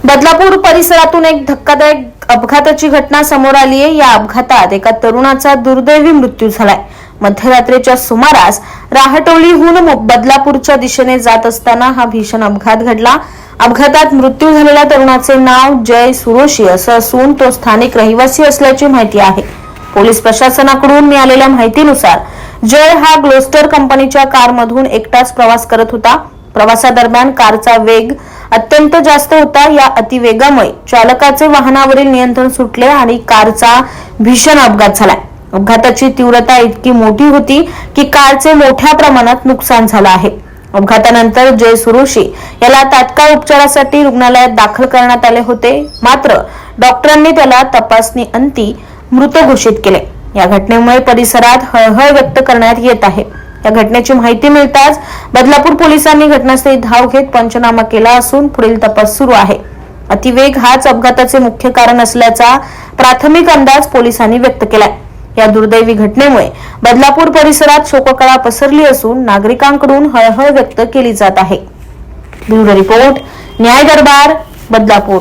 बदलापूर परिसरातून एक धक्कादायक अपघाताची घटना समोर आली आहे। या अपघातात एका तरुणाचा दुर्दैवी मृत्यू झालाय। मध्यरात्रीच्या सुमारास राहटोलीहून बदलापूरच्या दिशेने जात असताना हा भीषण अपघात घडला। अपघातात मृत्यू झालेल्या तरुणाचे नाव जय सुरोशी असं असून तो स्थानिक रहिवासी असल्याची माहिती आहे। पोलीस प्रशासनाकडून मिळालेल्या माहितीनुसार जय हा ग्लोस्टर कंपनीच्या कारमधून एकटाच प्रवास करत होता। प्रवासादरम्यान कारचा वेग अत्यंत जास्त होता। या अतिवेगामुळे चालकाचे वाहनावरील नियंत्रण सुटले आणि कारचा भीषण अपघात झाला। अपघाताची तीव्रता इतकी मोठी होती की कारचे मोठ्या प्रमाणात नुकसान झाले आहे। अपघातानंतर जय सुरोशी याला तात्काळ उपचारासाठी रुग्णालयात दाखल करण्यात आले होते, मात्र डॉक्टरांनी त्याला तपासणी अंती मृत घोषित केले। या घटनेमुळे परिसरात हळहळ व्यक्त करण्यात येत आहे। या घटनेची माहिती मिळताच बदलापूर पोलिसांनी घटनास्थळी धाव घेत पंचनामा केला असून पुढील तपास सुरू आहे। अतिवेग हाच अपघाताचे मुख्य कारण असल्याचा प्राथमिक अंदाज पोलिसांनी व्यक्त केलाय। या दुर्दैवी घटनेमुळे बदलापूर परिसरात शोककळा पसरली असून नागरिकांकडून हळहळ व्यक्त केली जात आहे। ब्युरो रिपोर्ट, न्याय दरबार, बदलापूर।